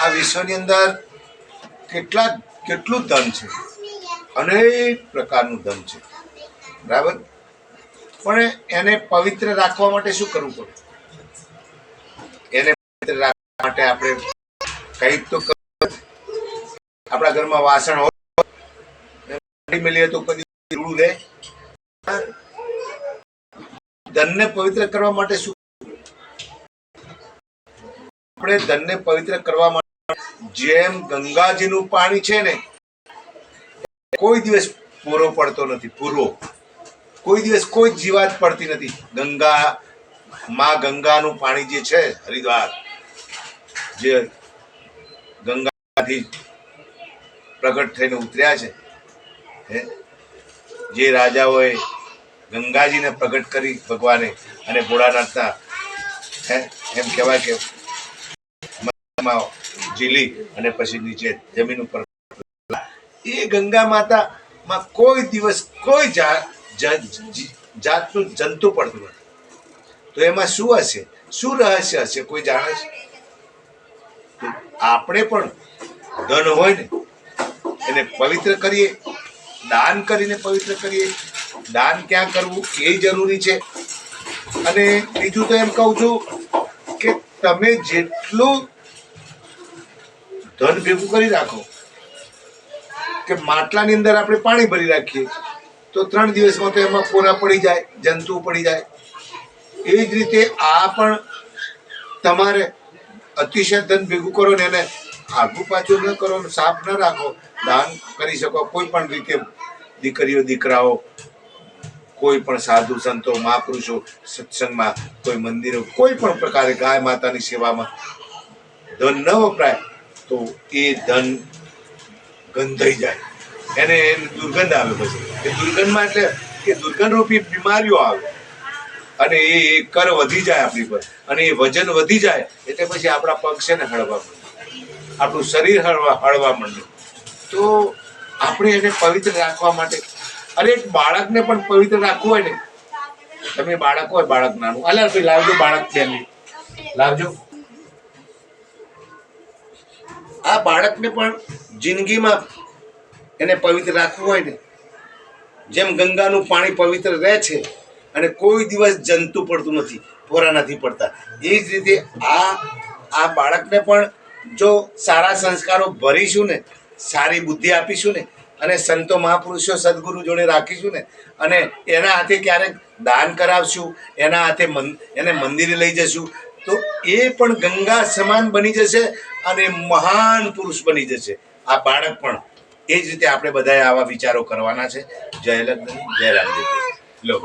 આ વિશ્વની અંદર કેટલું ધન છે, અનેક પ્રકારનું ધન છે, બરાબર. પણ એને પવિત્ર રાખવા માટે શું કરવું પડે? એને પવિત્ર રાખવા માટે આપણે કંઈક તો આપણા ઘરમાં વાસણ હોય મળીએ તો કદી રૂડું રહે. ધનને પવિત્ર કરવા માટે શું આપણે ધનને પવિત્ર કરવા માટે જેમ ગંગાજીનું પાણી છે ને, કોઈ દિવસ પૂરો પડતો નથી. પૂરો કોઈ દિવસ કોઈ જીવાત પડતી નથી. ગંગાનું પાણી જે છે, હરિદ્વાર જે ગંગાથી પ્રગટ થઈને ઉતર્યા છે, જે રાજાઓએ ગંગાજીને પ્રગટ કરી ભગવાને અને ભોળાનાથના એમ કહેવાય કે ઝીલી અને પછી નીચે જમીન ઉપર, એ ગંગા માતામાં કોઈ દિવસ કોઈ જાતનું જંતુ પડતું નથી. તો એમાં શું હશે, શું રહસ્ય હશે, કોઈ જાણે છે? આપણે પણ ધન હોય ને એને પવિત્ર કરીએ, દાન કરીને પવિત્ર કરીએ. દાન ક્યાં કરવું એ જરૂરી છે. અને બીજું તો એમ કહું છું કે તમે જેટલું ધન ભેગું કરી રાખો, કે માટલાની અંદર આપણે પાણી ભરી રાખીએ તો 3 દિવસમાં તો એમાં પોરા પડી જાય, જંતુ પડી જાય. એ જ રીતે આ પણ તમારે અતિશય ધન ભેગું કરો ને એને આગુ પાછું ન કરો, સાફ ન રાખો, દાન કરી શકો કોઈ પણ રીતે. દીકરીઓ, દીકરાઓ, કોઈ પણ સાધુ સંતો, મહાપુરુષો સત્સંગમાં, કોઈ મંદિરો, કોઈ પણ પ્રકારે ગાય માતાની સેવામાં ધન ન વપરાય તો એ ધન ગંધાઈ જાય, એને દુર્ગંધ આવે. પછી એ દુર્ગંધમાં એટલે કે દુર્ગંધ રૂપી બીમારીઓ આવે અને એ કર વધી જાય આપણી પર, અને એ વજન વધી જાય એટલે પછી આપણા પગ છે ને હળવા માંડે, આપણું શરીર હળવા માંડે. તો આપણે એને પવિત્ર રાખવા માટે, અરે એક બાળકને પણ પવિત્ર રાખવું હોય ને, તમે બાળક હોય, બાળક નાનું, અલા ભાઈ લાવજો બાળક, ફેમિલી લાવજો. આ બાળકને પણ જિંદગીમાં એને પવિત્ર રાખવું હોય ને, જેમ ગંગાનું પાણી પવિત્ર રહે છે અને કોઈ દિવસ જંતુ પડતું નથી, પોરા નથી પડતા, એ જ રીતે આ બાળકને પણ જો સારા સંસ્કારો ભરીશું ને, સારી બુદ્ધિ આપીશું ને, અને સંતો મહાપુરુષો સદગુરુ જોડે રાખીશું ને, અને એના હાથે ક્યારેક દાન કરાવશું, એના હાથે એને મંદિરે લઈ જશું, તો એ પણ ગંગા સમાન બની જશે અને મહાન પુરુષ બની જશે આ બાળક પણ. એ જ રીતે આપણે બધાએ આવા વિચારો કરવાના છે. જય લગ્ન, જય રામદેવ. લો.